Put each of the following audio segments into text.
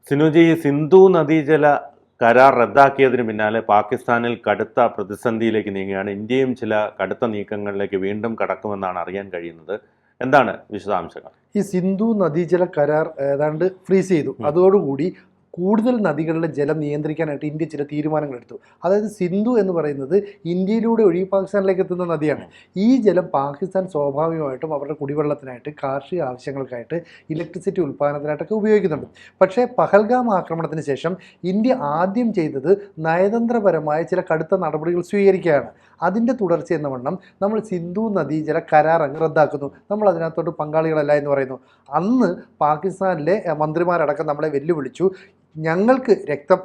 സിനുജി, സിന്ധു നദീജല കരാർ റദ്ദാക്കിയതിന് പിന്നാലെ പാകിസ്ഥാനിൽ കടുത്ത പ്രതിസന്ധിയിലേക്ക് നീങ്ങുകയാണ്. ഇന്ത്യയും ചില കടുത്ത നീക്കങ്ങളിലേക്ക് വീണ്ടും കടക്കുമെന്നാണ് അറിയാൻ കഴിയുന്നത്. എന്താണ് വിശദാംശങ്ങൾ? ഈ സിന്ധു നദീജല കരാർ ഏതാണ്ട് ഫ്രീസ് ചെയ്തു. അതോടുകൂടി കൂടുതൽ നദികളിലെ ജലം നിയന്ത്രിക്കാനായിട്ട് ഇന്ത്യ ചില തീരുമാനങ്ങൾ എടുത്തു. അതായത് സിന്ധു എന്ന് പറയുന്നത് ഇന്ത്യയിലൂടെ ഒഴുകി പാകിസ്ഥാനിലേക്ക് എത്തുന്ന നദിയാണ്. ഈ ജലം പാകിസ്ഥാൻ സ്വാഭാവികമായിട്ടും അവരുടെ കുടിവെള്ളത്തിനായിട്ട്, കാർഷിക ആവശ്യങ്ങൾക്കായിട്ട്, ഇലക്ട്രിസിറ്റി ഉൽപ്പാദനത്തിനായിട്ടൊക്കെ ഉപയോഗിക്കുന്നുണ്ട്. പക്ഷേ പഹൽഗാം ആക്രമണത്തിന് ശേഷം ഇന്ത്യ ആദ്യം ചെയ്തത് നയതന്ത്രപരമായ ചില കടുത്ത നടപടികൾ സ്വീകരിക്കുകയാണ്. അതിൻ്റെ തുടർച്ച എന്ന വണ്ണം നമ്മൾ സിന്ധു നദീജല കരാർ അങ്ങ് റദ്ദാക്കുന്നു. നമ്മൾ അതിനകത്തോട്ട് പങ്കാളികളല്ല എന്ന് പറയുന്നു. അന്ന് പാകിസ്ഥാനിലെ മന്ത്രിമാരടക്കം നമ്മളെ വെല്ലുവിളിച്ചു. ഞങ്ങൾക്ക്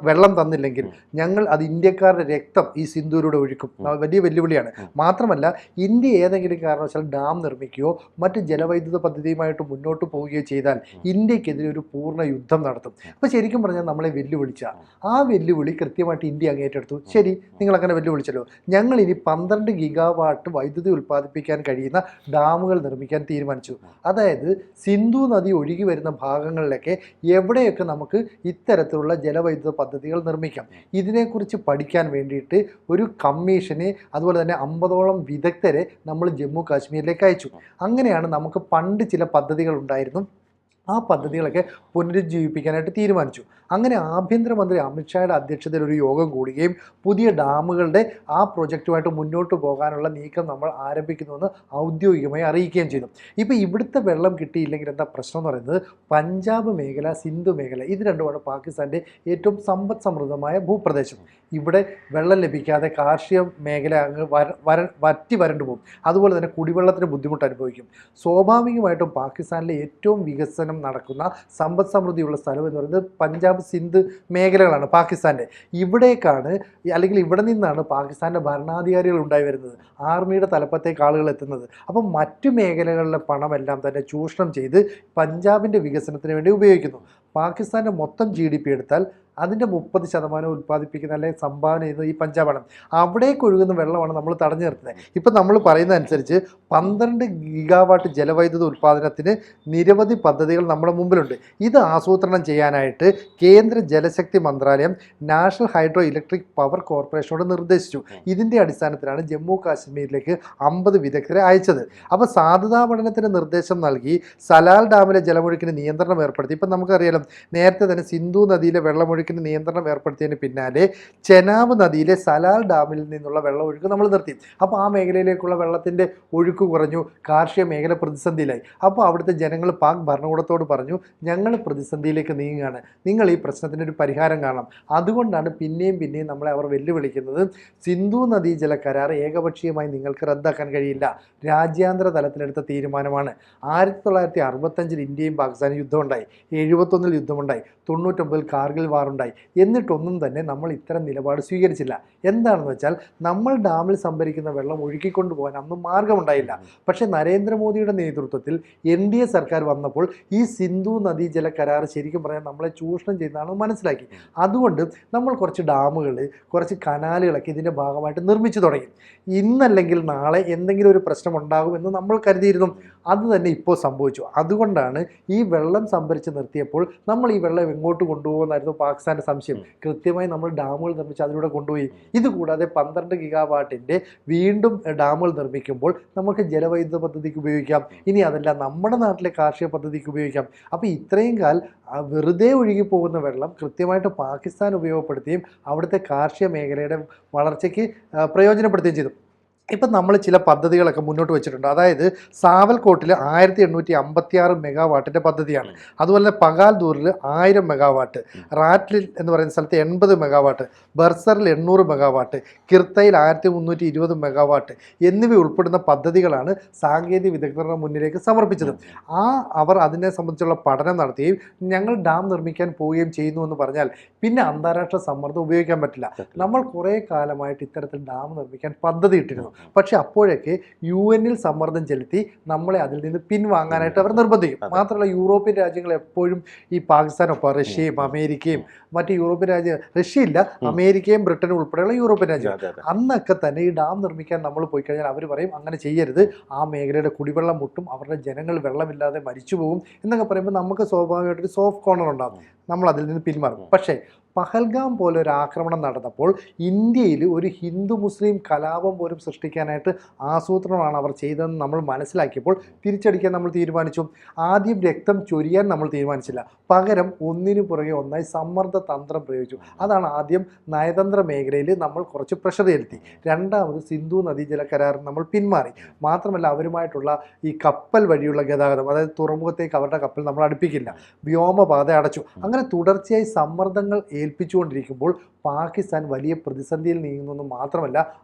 വെള്ളം തന്നില്ലെങ്കിൽ ഞങ്ങൾ അത് ഇന്ത്യക്കാരുടെ രക്തം ഈ സിന്ധുവിലൂടെ ഒഴുക്കും. വലിയ വെല്ലുവിളിയാണ്. മാത്രമല്ല, ഇന്ത്യ ഏതെങ്കിലും കാരണവശാൽ ഡാം നിർമ്മിക്കുകയോ മറ്റ് ജലവൈദ്യുത പദ്ധതിയുമായിട്ട് മുന്നോട്ട് പോവുകയോ ചെയ്താൽ ഇന്ത്യക്കെതിരെ ഒരു പൂർണ്ണ യുദ്ധം നടത്തും. അപ്പോൾ ശരിക്കും പറഞ്ഞാൽ നമ്മളെ വെല്ലുവിളിച്ച ആ വെല്ലുവിളി കൃത്യമായിട്ട് ഇന്ത്യ അങ്ങ് ഏറ്റെടുത്തു. ശരി, നിങ്ങളങ്ങനെ വെല്ലുവിളിച്ചല്ലോ, ഞങ്ങൾ ഇനി 12 ഗിഗാവാട്ട് വൈദ്യുതി ഉൽപ്പാദിപ്പിക്കാൻ കഴിയുന്ന ഡാമുകൾ നിർമ്മിക്കാൻ തീരുമാനിച്ചു. അതായത് സിന്ധു നദി ഒഴുകി വരുന്ന ഭാഗങ്ങളിലൊക്കെ എവിടെയൊക്കെ നമുക്ക് ഇത്തരത്തിലുള്ള ജലവൈദ്യുത പദ്ധതികൾ നിർമ്മിക്കാം. ഇതിനെക്കുറിച്ച് പഠിക്കാൻ വേണ്ടിയിട്ട് ഒരു കമ്മീഷനെ, അതുപോലെ തന്നെ 50ഓളം വിദഗ്ധരെ നമ്മൾ ജമ്മു കാശ്മീരിലേക്ക് അയച്ചു. അങ്ങനെയാണ് നമുക്ക് പണ്ട് ചില പദ്ധതികൾ ഉണ്ടായിരുന്നു, ആ പദ്ധതികളൊക്കെ പുനരുജ്ജീവിപ്പിക്കാനായിട്ട് തീരുമാനിച്ചു. അങ്ങനെ ആഭ്യന്തരമന്ത്രി അമിത്ഷായുടെ അധ്യക്ഷതയിൽ ഒരു യോഗം കൂടുകയും പുതിയ ഡാമുകളുടെ ആ പ്രൊജക്റ്റുമായിട്ട് മുന്നോട്ട് പോകാനുള്ള നീക്കം നമ്മൾ ആരംഭിക്കുന്നുവെന്ന് ഔദ്യോഗികമായി അറിയിക്കുകയും ചെയ്തു. ഇപ്പോൾ ഇവിടുത്തെ വെള്ളം കിട്ടിയില്ലെങ്കിൽ എന്താ പ്രശ്നം എന്ന് പറയുന്നത്, പഞ്ചാബ് മേഖല, സിന്ധു മേഖല, ഇത് രണ്ടുമാണ് പാകിസ്ഥാൻ്റെ ഏറ്റവും സമ്പദ് സമൃദ്ധമായ ഭൂപ്രദേശം. ഇവിടെ വെള്ളം ലഭിക്കാതെ കാർഷിക മേഖല അങ്ങ് വറ്റി വരണ്ടു പോകും. അതുപോലെ തന്നെ കുടിവെള്ളത്തിന് ബുദ്ധിമുട്ട് അനുഭവിക്കും. സ്വാഭാവികമായിട്ടും പാകിസ്ഥാനിലെ ഏറ്റവും വികസനം നടക്കുന്ന സമ്പദ് സമൃദ്ധിയുള്ള സ്ഥലം എന്ന് പറയുന്നത് പഞ്ചാബ്, സിന്ധ് മേഖലകളാണ് പാകിസ്ഥാൻ്റെ. ഇവിടേക്കാണ്, അല്ലെങ്കിൽ ഇവിടെ നിന്നാണ് പാകിസ്ഥാൻ്റെ ഭരണാധികാരികൾ ഉണ്ടായി വരുന്നത്, ആർമിയുടെ തലപ്പത്തേക്ക് ആളുകൾ എത്തുന്നത്. അപ്പം മറ്റു മേഖലകളിലെ പണമെല്ലാം തന്നെ ചൂഷണം ചെയ്ത് പഞ്ചാബിൻ്റെ വികസനത്തിന് വേണ്ടി ഉപയോഗിക്കുന്നു. പാകിസ്ഥാൻ്റെ മൊത്തം GDP എടുത്താൽ അതിൻ്റെ 30% ഉൽപ്പാദിപ്പിക്കുന്ന അല്ലെങ്കിൽ സംഭാവന ചെയ്യുന്നത് ഈ പഞ്ചാബാണ്. അവിടേക്ക് ഒഴുകുന്ന വെള്ളമാണ് നമ്മൾ തടഞ്ഞു നിർത്തുന്നത്. ഇപ്പം നമ്മൾ പറയുന്ന അനുസരിച്ച് 12 ഗിഗാവാട്ട് ജലവൈദ്യുത ഉൽപ്പാദനത്തിന് നിരവധി പദ്ധതികൾ നമ്മുടെ മുമ്പിലുണ്ട്. ഇത് ആസൂത്രണം ചെയ്യാനായിട്ട് കേന്ദ്ര ജലശക്തി മന്ത്രാലയം നാഷണൽ ഹൈഡ്രോ ഇലക്ട്രിക് പവർ കോർപ്പറേഷനോട് നിർദ്ദേശിച്ചു. ഇതിൻ്റെ അടിസ്ഥാനത്തിലാണ് ജമ്മു കാശ്മീരിലേക്ക് 50 വിദഗ്ധരെ അയച്ചത്. അപ്പോൾ സാധ്യതാ പഠനത്തിന് നിർദ്ദേശം നൽകി സലാൽ ഡാമിലെ ജലമൊഴുക്കിന് നിയന്ത്രണം ഏർപ്പെടുത്തി. ഇപ്പം നമുക്കറിയാലോ, നേരത്തെ തന്നെ സിന്ധു നദിയിലെ വെള്ളമൊഴുക്കിന് നിയന്ത്രണം ഏർപ്പെടുത്തിയതിന് പിന്നാലെ ചെനാബ് നദിയിലെ സലാൽ ഡാമിൽ നിന്നുള്ള വെള്ളമൊഴുക്ക് നമ്മൾ നിർത്തി. അപ്പോൾ ആ മേഖലയിലേക്കുള്ള വെള്ളത്തിൻ്റെ ഒഴുക്ക് കുറഞ്ഞു, കാർഷിക മേഖല പ്രതിസന്ധിയിലായി. അപ്പോൾ അവിടുത്തെ ജനങ്ങൾ പാക് ഭരണകൂടത്തോട് പറഞ്ഞു, ഞങ്ങൾ പ്രതിസന്ധിയിലേക്ക് നീങ്ങുകയാണ്, നിങ്ങൾ ഈ പ്രശ്നത്തിനൊരു പരിഹാരം കാണണം. അതുകൊണ്ടാണ് പിന്നെയും നമ്മളെ അവർ വെല്ലുവിളിക്കുന്നത്. സിന്ധു നദീജല കരാർ ഏകപക്ഷീയമായി നിങ്ങൾക്ക് റദ്ദാക്കാൻ കഴിയില്ല, രാജ്യാന്തര തലത്തിലെടുത്ത തീരുമാനമാണ്. 1965 ഇന്ത്യയും പാകിസ്ഥാനും യുദ്ധമുണ്ടായി, 71 യുദ്ധമുണ്ടായി, 99 കാർഗിൽ വാറുണ്ടായി. എന്നിട്ടൊന്നും തന്നെ നമ്മൾ ഇത്തരം നിലപാട് സ്വീകരിച്ചില്ല. എന്താണെന്ന് വെച്ചാൽ, നമ്മൾ ഡാമിൽ സംഭരിക്കുന്ന വെള്ളം ഒഴുക്കിക്കൊണ്ടുപോകാൻ അന്നും മാർഗമുണ്ടായില്ല. പക്ഷേ നരേന്ദ്രമോദിയുടെ നേതൃത്വത്തിൽ NDA സർക്കാർ വന്നപ്പോൾ ഈ സിന്ധു നദീജല കരാർ ശരിക്കും പറഞ്ഞാൽ നമ്മളെ ചൂഷണം ചെയ്യുന്നതാണെന്ന് മനസ്സിലാക്കി. അതുകൊണ്ട് നമ്മൾ കുറച്ച് ഡാമുകൾ, കുറച്ച് കനാലുകളൊക്കെ ഇതിൻ്റെ ഭാഗമായിട്ട് നിർമ്മിച്ചു തുടങ്ങി. ഇന്നല്ലെങ്കിൽ നാളെ എന്തെങ്കിലും ഒരു പ്രശ്നം ഉണ്ടാകുമെന്ന് നമ്മൾ കരുതിയിരുന്നു. അത് തന്നെ ഇപ്പോൾ സംഭവിച്ചു. അതുകൊണ്ടാണ് ഈ വെള്ളം സംഭരിച്ച് നിർത്തിയപ്പോൾ നമ്മൾ ഈ വെള്ളം എങ്ങോട്ട് കൊണ്ടുപോകുമെന്നായിരുന്നു പാകിസ്ഥാൻ്റെ സംശയം. കൃത്യമായി നമ്മൾ ഡാമുകൾ നിർമ്മിച്ച് അതിലൂടെ കൊണ്ടുപോയി. ഇതുകൂടാതെ 12 ഗിഗാവാട്ടിൻ്റെ വീണ്ടും ഡാമുകൾ നിർമ്മിക്കുമ്പോൾ നമുക്ക് ജലവൈദ്യുത പദ്ധതിക്ക് ഉപയോഗിക്കാം. ഇനി അതല്ല, നമ്മുടെ നാട്ടിലെ കാർഷിക പദ്ധതിക്ക് ഉപയോഗിക്കാം. അപ്പോൾ ഇത്രയും കാലം വെറുതെ ഒഴുകി പോകുന്ന വെള്ളം കൃത്യമായിട്ട് പാകിസ്ഥാൻ ഉപയോഗപ്പെടുത്തുകയും അവിടുത്തെ കാർഷിക മേഖലയുടെ വളർച്ചയ്ക്ക് പ്രയോജനപ്പെടുത്തുകയും ചെയ്തു. ഇപ്പം നമ്മൾ ചില പദ്ധതികളൊക്കെ മുന്നോട്ട് വെച്ചിട്ടുണ്ട്. അതായത് സാവൽകോട്ടിൽ 1856 മെഗാവാട്ടിൻ്റെ പദ്ധതിയാണ്. അതുപോലെ തന്നെ പകാൽദൂറിൽ 1000 മെഗാവാട്ട്, റാറ്റ്ലിൽ എന്ന് പറയുന്ന സ്ഥലത്ത് 80 മെഗാവാട്ട്, ബർസറിൽ 800 മെഗാവാട്ട്, കിർത്തയിൽ 1320 മെഗാവാട്ട് എന്നിവ ഉൾപ്പെടുന്ന പദ്ധതികളാണ് സാങ്കേതിക വിദഗ്ധരുടെ മുന്നിലേക്ക് സമർപ്പിച്ചത്. അവർ അതിനെ സംബന്ധിച്ചുള്ള പഠനം നടത്തുകയും ഞങ്ങൾ ഡാം നിർമ്മിക്കാൻ പോവുകയും ചെയ്യുന്നു എന്ന് പറഞ്ഞാൽ പിന്നെ അന്താരാഷ്ട്ര സമ്മർദ്ദം ഉപയോഗിക്കാൻ പറ്റില്ല. നമ്മൾ കുറേ കാലമായിട്ട് ഇത്തരത്തിൽ ഡാം നിർമ്മിക്കാൻ പദ്ധതി ഇട്ടിരുന്നു. പക്ഷെ അപ്പോഴൊക്കെ UN സമ്മർദ്ദം ചെലുത്തി നമ്മളെ അതിൽ നിന്ന് പിൻവാങ്ങാനായിട്ട് അവർ നിർബന്ധിക്കും. മാത്രമല്ല, യൂറോപ്യൻ രാജ്യങ്ങൾ എപ്പോഴും ഈ പാകിസ്ഥാനൊപ്പം, റഷ്യയും അമേരിക്കയും മറ്റ് യൂറോപ്യൻ റഷ്യയില്ല, അമേരിക്കയും ബ്രിട്ടനും ഉൾപ്പെടെയുള്ള യൂറോപ്യൻ രാജ്യങ്ങൾ, അന്നൊക്കെ തന്നെ ഈ ഡാം നിർമ്മിക്കാൻ നമ്മൾ പോയി കഴിഞ്ഞാൽ അവർ പറയും അങ്ങനെ ചെയ്യരുത്, ആ മേഖലയുടെ കുടിവെള്ളം മുട്ടും, അവരുടെ ജനങ്ങൾ വെള്ളമില്ലാതെ മരിച്ചു പോകും എന്നൊക്കെ പറയുമ്പോൾ നമുക്ക് സ്വാഭാവികമായിട്ടൊരു സോഫ്റ്റ് കോർണർ ഉണ്ടാകും. നമ്മൾ അതിൽ നിന്ന് പിന്മാറും. പക്ഷേ പഹൽഗാം പോലെ ഒരു ആക്രമണം നടന്നപ്പോൾ ഇന്ത്യയിൽ ഒരു ഹിന്ദു മുസ്ലിം കലാപം പോലും സൃഷ്ടിക്കാനായിട്ട് ആസൂത്രണമാണ് അവർ ചെയ്തതെന്ന് നമ്മൾ മനസ്സിലാക്കിയപ്പോൾ തിരിച്ചടിക്കാൻ നമ്മൾ തീരുമാനിച്ചു. ആദ്യം രക്തം ചൊരിയാൻ നമ്മൾ തീരുമാനിച്ചില്ല, പകരം ഒന്നിനു പുറകെ ഒന്നായി സമ്മർദ്ദ തന്ത്രം പ്രയോഗിച്ചു. അതാണ് ആദ്യം നയതന്ത്ര മേഖലയിൽ നമ്മൾ കുറച്ച് പ്രഷർ ചെലുത്തി. രണ്ടാമത് സിന്ധു നദീജല കരാർ നമ്മൾ പിന്മാറി. മാത്രമല്ല അവരുമായിട്ടുള്ള ഈ കപ്പൽ വഴിയുള്ള ഗതാഗതം, അതായത് തുറമുഖത്തേക്ക് അവരുടെ കപ്പൽ നമ്മൾ അടുപ്പിക്കില്ല, വ്യോമപാത അടച്ചു. അങ്ങനെ തുടർച്ചയായി സമ്മർദ്ദങ്ങൾ ഏൽപ്പിച്ചുകൊണ്ടിരിക്കുമ്പോൾ പാകിസ്ഥാൻ വലിയ പ്രതിസന്ധിയിൽ നീങ്ങുന്നു. മാത്രമല്ല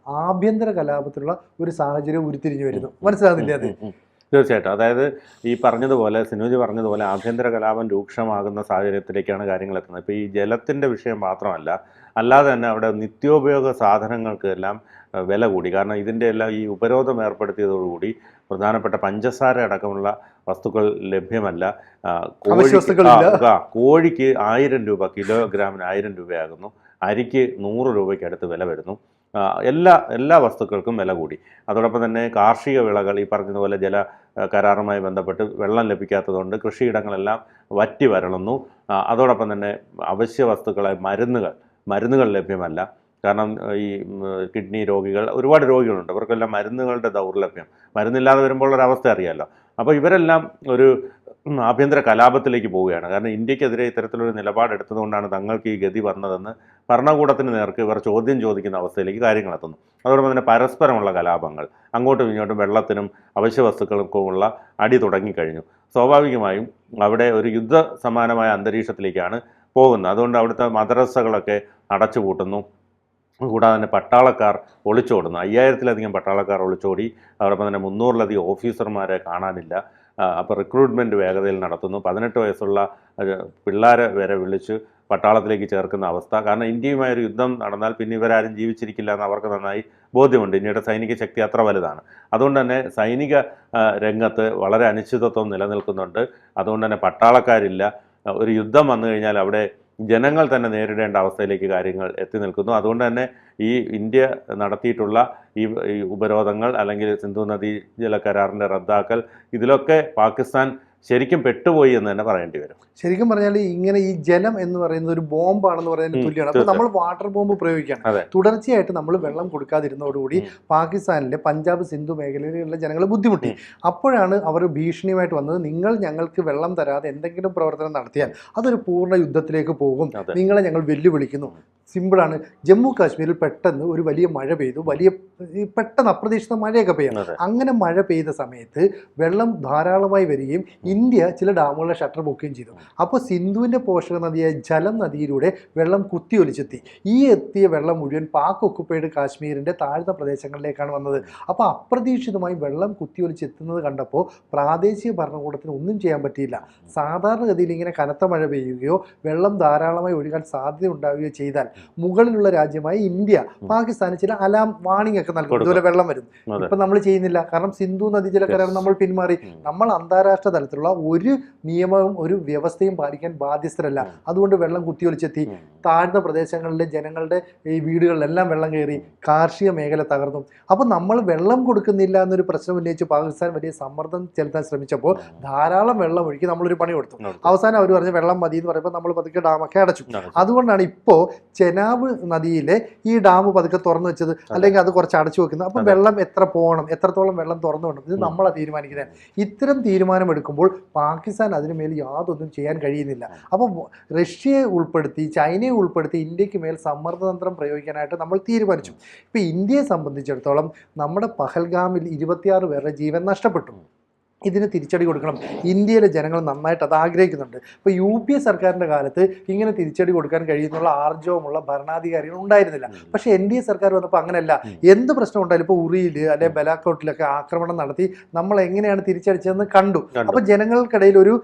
ആഭ്യന്തര കലാപത്തിലുള്ള ഒരു സാഹചര്യം ഉരുത്തിരിഞ്ഞു വരുന്നു. മനസ്സിലാകുന്നില്ലേ അത്? തീർച്ചയായിട്ടും. അതായത് ഈ പറഞ്ഞതുപോലെ സിനോജ് പറഞ്ഞതുപോലെ ആഭ്യന്തര കലാപം രൂക്ഷമാകുന്ന സാഹചര്യത്തിലേക്കാണ് കാര്യങ്ങൾ എത്തുന്നത്. ഇപ്പോൾ ഈ ജലത്തിൻ്റെ വിഷയം മാത്രമല്ല, അല്ലാതെ തന്നെ അവിടെ നിത്യോപയോഗ സാധനങ്ങൾക്ക് എല്ലാം വില കൂടി. കാരണം ഇതിൻ്റെ എല്ലാം ഈ ഉപരോധം ഏർപ്പെടുത്തിയതോടുകൂടി പ്രധാനപ്പെട്ട പഞ്ചസാര അടക്കമുള്ള വസ്തുക്കൾ ലഭ്യമല്ല. കോഴിക്ക് 1000 രൂപ, കിലോഗ്രാമിന് 1000 രൂപയാകുന്നു. അരിക്ക് 100 രൂപയ്ക്ക് അടുത്ത് വില വരുന്നു. എല്ലാ വസ്തുക്കൾക്കും വില കൂടി. അതോടൊപ്പം തന്നെ കാർഷിക വിളകൾ ഈ പറഞ്ഞതുപോലെ ജല കരാറുമായി ബന്ധപ്പെട്ട് വെള്ളം ലഭിക്കാത്തതുകൊണ്ട് കൃഷിയിടങ്ങളെല്ലാം വറ്റി വരളുന്നു. അതോടൊപ്പം തന്നെ അവശ്യ വസ്തുക്കളായ മരുന്നുകൾ ലഭ്യമല്ല. കാരണം ഈ കിഡ്നി രോഗികൾ, ഒരുപാട് രോഗികളുണ്ട്, അവർക്കെല്ലാം മരുന്നുകളുടെ ദൗർലഭ്യം. മരുന്നില്ലാതെ വരുമ്പോൾ ഒരവസ്ഥ അറിയാമല്ലോ. അപ്പോൾ ഇവരെല്ലാം ഒരു ആഭ്യന്തര കലാപത്തിലേക്ക് പോവുകയാണ്. കാരണം ഇന്ത്യക്കെതിരെ ഇത്തരത്തിലൊരു നിലപാടെടുത്തതുകൊണ്ടാണ് തങ്ങൾക്ക് ഈ ഗതി വന്നതെന്ന് ഭരണകൂടത്തിന് നേർക്ക് ഇവർ ചോദ്യം ചോദിക്കുന്ന അവസ്ഥയിലേക്ക് കാര്യങ്ങൾ എത്തുന്നു. അതോടൊപ്പം തന്നെ പരസ്പരമുള്ള കലാപങ്ങൾ, അങ്ങോട്ടും ഇങ്ങോട്ടും വെള്ളത്തിനും അവശ്യ വസ്തുക്കൾക്കുമുള്ള അടി തുടങ്ങിക്കഴിഞ്ഞു. സ്വാഭാവികമായും അവിടെ ഒരു യുദ്ധ സമാനമായ അന്തരീക്ഷത്തിലേക്കാണ് പോകുന്നത്. അതുകൊണ്ട് അവിടുത്തെ മദ്രസകളൊക്കെ അടച്ചുപൂട്ടുന്നു. കൂടാതെ തന്നെ പട്ടാളക്കാർ ഒളിച്ചോടുന്നു. 5000-ലധികം പട്ടാളക്കാർ ഒളിച്ചോടി. അതോടൊപ്പം തന്നെ 300-ലധികം ഓഫീസർമാരെ കാണാനില്ല. അപ്പോൾ റിക്രൂട്ട്മെൻറ്റ് വേഗതയിൽ നടത്തുന്നു. 18 വയസ്സുള്ള പിള്ളേരെ വരെ വിളിച്ച് പട്ടാളത്തിലേക്ക് ചേർക്കുന്ന അവസ്ഥ. കാരണം ഇന്ത്യയുമായൊരു യുദ്ധം നടന്നാൽ പിന്നെ ഇവരാരും ജീവിച്ചിരിക്കില്ല എന്ന് അവർക്ക് നന്നായി ബോധ്യമുണ്ട്. ഇന്ത്യയുടെ സൈനിക ശക്തി അത്ര വലുതാണ്. അതുകൊണ്ട് തന്നെ സൈനിക രംഗത്ത് വളരെ അനിശ്ചിതത്വം നിലനിൽക്കുന്നുണ്ട്. അതുകൊണ്ട് തന്നെ പട്ടാളക്കാരില്ല. ഒരു യുദ്ധം വന്നു കഴിഞ്ഞാൽ അവിടെ ജനങ്ങൾ തന്നെ നേരിടേണ്ട അവസ്ഥയിലേക്ക് കാര്യങ്ങൾ എത്തി നിൽക്കുന്നു. അതുകൊണ്ട് തന്നെ ഈ ഇന്ത്യ നടത്തിയിട്ടുള്ള ഈ ഉപരോധങ്ങൾ അല്ലെങ്കിൽ സിന്ധു നദീ ജല കരാറിൻ്റെ റദ്ദാക്കൽ, ഇതിലൊക്കെ പാകിസ്ഥാൻ ശരിക്കും പെട്ടുപോയി എന്ന് തന്നെ പറയേണ്ടി വരും. ശരിക്കും പറഞ്ഞാൽ ഇങ്ങനെ ഈ ജലം എന്ന് പറയുന്നത് ഒരു ബോംബാണെന്ന് പറയുന്നതിന് തുല്യമാണ്. അപ്പോൾ നമ്മൾ വാട്ടർ ബോംബ് പ്രയോഗിക്കുകയാണ്. തുടർച്ചയായിട്ട് നമ്മൾ വെള്ളം കൊടുക്കാതിരുന്നതോടുകൂടി പാകിസ്ഥാനിലെ പഞ്ചാബ് സിന്ധു മേഖലയിലുള്ള ജനങ്ങൾ ബുദ്ധിമുട്ടി. അപ്പോഴാണ് അവർ ഭീഷണിയുമായിട്ട് വന്നത്, നിങ്ങൾ ഞങ്ങൾക്ക് വെള്ളം തരാതെ എന്തെങ്കിലും പ്രവർത്തനം നടത്തിയാൽ അതൊരു പൂർണ്ണ യുദ്ധത്തിലേക്ക് പോകും, നിങ്ങളെ ഞങ്ങൾ വെല്ലുവിളിക്കുന്നു. സിമ്പിളാണ്. ജമ്മു കാശ്മീരിൽ പെട്ടെന്ന് ഒരു വലിയ മഴ പെയ്തു, പെട്ടെന്ന് അപ്രതീക്ഷിത മഴയൊക്കെ പെയ്യാം. അങ്ങനെ മഴ പെയ്ത സമയത്ത് വെള്ളം ധാരാളമായി വരികയും ഇന്ത്യ ചില ഡാമുകളുടെ ഷട്ടർ പൊക്കുകയും ചെയ്തു. അപ്പോൾ സിന്ധുവിൻ്റെ പോഷക നദിയായ ജലം നദിയിലൂടെ വെള്ളം കുത്തിയൊലിച്ചെത്തി. ഈ എത്തിയ വെള്ളം മുഴുവൻ പാക് ഒക്കുപ്പൈഡ് കാശ്മീരിൻ്റെ താഴ്ന്ന പ്രദേശങ്ങളിലേക്കാണ് വന്നത്. അപ്പോൾ അപ്രതീക്ഷിതമായി വെള്ളം കുത്തിയൊലിച്ചെത്തുന്നത് കണ്ടപ്പോൾ പ്രാദേശിക ഭരണകൂടത്തിന് ഒന്നും ചെയ്യാൻ പറ്റിയില്ല. സാധാരണഗതിയിൽ ഇങ്ങനെ കനത്ത മഴ പെയ്യുകയോ വെള്ളം ധാരാളമായി ഒഴുകാൻ സാധ്യത ഉണ്ടാവുകയോ ചെയ്താൽ മുകളിലുള്ള രാജ്യമായ ഇന്ത്യ പാകിസ്ഥാന് ചില അലാം വാണിംഗ് ഒക്കെ നൽകും, ഇതുപോലെ വെള്ളം വരും. ഇപ്പം നമ്മൾ ചെയ്യുന്നില്ല. കാരണം സിന്ധു നദീജല കരാർ നമ്മൾ പിന്മാറി. നമ്മൾ അന്താരാഷ്ട്ര തലത്തിലുള്ള ഒരു നിയമവും ഒരു വ്യവസ്ഥയും പാലിക്കാൻ ബാധ്യസ്ഥരല്ല. അതുകൊണ്ട് വെള്ളം കുത്തിയൊലിച്ചെത്തി. താഴ്ന്ന പ്രദേശങ്ങളിലെ ജനങ്ങളുടെ ഈ വീടുകളിലെല്ലാം വെള്ളം കയറി, കാർഷിക മേഖല തകർന്നു. അപ്പോൾ നമ്മൾ വെള്ളം കൊടുക്കുന്നില്ല എന്നൊരു പ്രശ്നം ഉന്നയിച്ച് പാകിസ്ഥാൻ വലിയ സമ്മർദ്ദം ചെലുത്താൻ ശ്രമിച്ചപ്പോൾ ധാരാളം വെള്ളം ഒഴുക്കി നമ്മളൊരു പണി കൊടുത്തു. അവസാനം അവർ പറഞ്ഞ് വെള്ളം മതി എന്ന് പറയുമ്പോൾ നമ്മൾ പതുക്കെ ഡാമൊക്കെ അടച്ചു. അതുകൊണ്ടാണ് ഇപ്പോൾ ചെനാബ് നദിയിലെ ഈ ഡാം പതുക്കെ തുറന്നു വെച്ചത്, അല്ലെങ്കിൽ അത് കുറച്ച് അടച്ചു വെക്കുന്നത്. അപ്പം വെള്ളം എത്ര പോകണം, എത്രത്തോളം വെള്ളം തുറന്നു വേണം, ഇത് നമ്മളാണ് തീരുമാനിക്കുന്നത്. ഇത്തരം തീരുമാനമെടുക്കുമ്പോൾ പാകിസ്ഥാൻ അതിനുമേൽ യാതൊന്നും ചെയ്യാൻ കഴിയുന്നില്ല. അപ്പോൾ റഷ്യയെ ഉൾപ്പെടുത്തി ചൈനയെ ഉൾപ്പെടുത്തി ഇന്ത്യക്ക് മേൽ സമ്മർദ്ദതന്ത്രം പ്രയോഗിക്കാനായിട്ട് നമ്മൾ തീരുമാനിച്ചു. ഇപ്പോൾ ഇന്ത്യയെ സംബന്ധിച്ചിടത്തോളം നമ്മുടെ പഹൽഗാമിൽ 26 പേരുടെ ജീവൻ നഷ്ടപ്പെട്ടു. ഇതിന് തിരിച്ചടി കൊടുക്കണം. ഇന്ത്യയിലെ ജനങ്ങൾ നന്നായിട്ട് അത് ആഗ്രഹിക്കുന്നുണ്ട്. ഇപ്പോൾ UPA സർക്കാരിൻ്റെ കാലത്ത് ഇങ്ങനെ തിരിച്ചടി കൊടുക്കാൻ കഴിയുന്നുള്ള ആർജവമുള്ള ഭരണാധികാരികൾ ഉണ്ടായിരുന്നില്ല. പക്ഷേ NDA സർക്കാർ വന്നപ്പോൾ അങ്ങനെയല്ല. എന്ത് പ്രശ്നം ഉണ്ടായാലും ഇപ്പോൾ ഉറിയിൽ അല്ലെങ്കിൽ ബലാക്കോട്ടിലൊക്കെ ആക്രമണം നടത്തി നമ്മൾ എങ്ങനെയാണ് തിരിച്ചടിച്ചതെന്ന് കണ്ടു. അപ്പോൾ ജനങ്ങൾക്കിടയിൽ ഒരു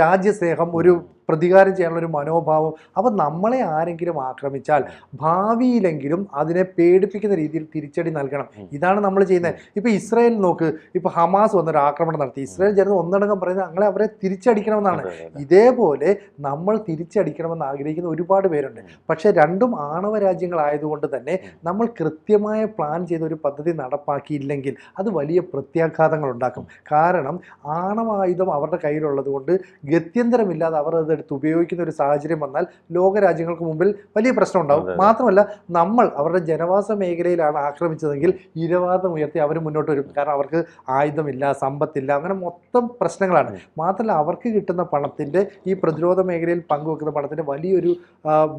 രാജ്യസ്നേഹം, ഒരു പ്രതികാരം ചെയ്യാനുള്ളൊരു മനോഭാവം. അപ്പോൾ നമ്മളെ ആരെങ്കിലും ആക്രമിച്ചാൽ ഭാവിയിലെങ്കിലും അതിനെ പേടിപ്പിക്കുന്ന രീതിയിൽ തിരിച്ചടി നൽകണം. ഇതാണ് നമ്മൾ ചെയ്യുന്നത്. ഇപ്പോൾ ഇസ്രായേൽ നോക്ക്, ഇപ്പോൾ ഹമാസ് വന്നൊരു ആക്രമണം നടത്തി. ഇസ്രായേൽ ജനത ഒന്നടങ്കം പറയുന്നത് ഞങ്ങളെ അവരെ തിരിച്ചടിക്കണമെന്നാണ്. ഇതേപോലെ നമ്മൾ തിരിച്ചടിക്കണമെന്ന് ആഗ്രഹിക്കുന്ന ഒരുപാട് പേരുണ്ട്. പക്ഷേ രണ്ടും ആണവ രാജ്യങ്ങളായതുകൊണ്ട് തന്നെ നമ്മൾ കൃത്യമായ പ്ലാൻ ചെയ്ത ഒരു പദ്ധതി നടപ്പാക്കിയില്ലെങ്കിൽ അത് വലിയ പ്രത്യാഘാതങ്ങൾ ഉണ്ടാക്കും. കാരണം ആണവായുധം അവരുടെ കയ്യിലുള്ളത് കൊണ്ട് ഗത്യന്തരമില്ലാതെ അവർ അത് അതെടുത്ത് ഉപയോഗിക്കുന്ന ഒരു സാഹചര്യം വന്നാൽ ലോകരാജ്യങ്ങൾക്ക് മുമ്പിൽ വലിയ പ്രശ്നം ഉണ്ടാകും. അതെ. മാത്രമല്ല നമ്മൾ അവരുടെ ജനവാസ മേഖലയിലാണ് ആക്രമിച്ചതെങ്കിൽ ഇരവാദം ഉയർത്തി അവർ മുന്നോട്ട് വരും. കാരണം അവർക്ക് ആയുധമില്ല, സമ്പത്തില്ല, അങ്ങനെ മൊത്തം പ്രശ്നങ്ങളാണ്. മാത്രമല്ല അവർക്ക് കിട്ടുന്ന പണത്തിൻ്റെ, ഈ പ്രതിരോധ മേഖലയിൽ പങ്കുവെക്കുന്ന പണത്തിൻ്റെ വലിയൊരു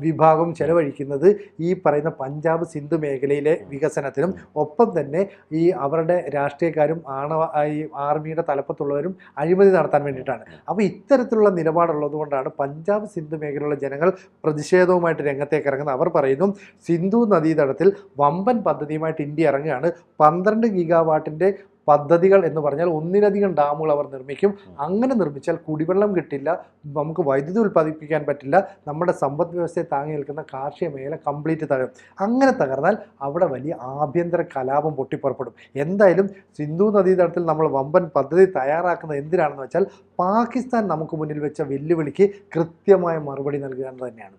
വിഭാഗം ചെലവഴിക്കുന്നത് ഈ പറയുന്ന പഞ്ചാബ് സിന്ധു മേഖലയിലെ വികസനത്തിനും ഒപ്പം തന്നെ ഈ അവരുടെ രാഷ്ട്രീയക്കാരും ഈ ആർമിയുടെ തലപ്പത്തുള്ളവരും അഴിമതി നടത്താൻ വേണ്ടിയിട്ടാണ്. അപ്പോൾ ഇത്തരത്തിലുള്ള നിലപാടുള്ളത് കൊണ്ടാണ് പഞ്ചാബ് സിന്ധു മേഖലയിലുള്ള ജനങ്ങൾ പ്രതിഷേധവുമായിട്ട് രംഗത്തേക്ക് ഇറങ്ങുന്നത്. അവർ പറയുന്നു സിന്ധു നദീതടത്തിൽ വമ്പൻ പദ്ധതിയുമായിട്ട് ഇന്ത്യ ഇറങ്ങുകയാണ്. 12 ഗിഗാവാട്ടിൻ്റെ പദ്ധതികൾ എന്ന് പറഞ്ഞാൽ ഒന്നിലധികം ഡാമുകൾ അവർ നിർമ്മിക്കും. അങ്ങനെ നിർമ്മിച്ചാൽ കുടിവെള്ളം കിട്ടില്ല, നമുക്ക് വൈദ്യുതി ഉൽപ്പാദിപ്പിക്കാൻ പറ്റില്ല, നമ്മുടെ സമ്പദ് വ്യവസ്ഥയെ താങ്ങി നിൽക്കുന്ന കാർഷിക മേഖല കംപ്ലീറ്റ് തകരും. അങ്ങനെ തകർന്നാൽ അവിടെ വലിയ ആഭ്യന്തര കലാപം പൊട്ടിപ്പുറപ്പെടും. എന്തായാലും സിന്ധു നദീതടത്തിൽ നമ്മൾ വമ്പൻ പദ്ധതി തയ്യാറാക്കുന്നത് എന്തിനാണെന്ന് വെച്ചാൽ പാകിസ്ഥാൻ നമുക്ക് മുന്നിൽ വെച്ച വെല്ലുവിളിക്ക് കൃത്യമായ മറുപടി നൽകുക എന്ന് തന്നെയാണ്.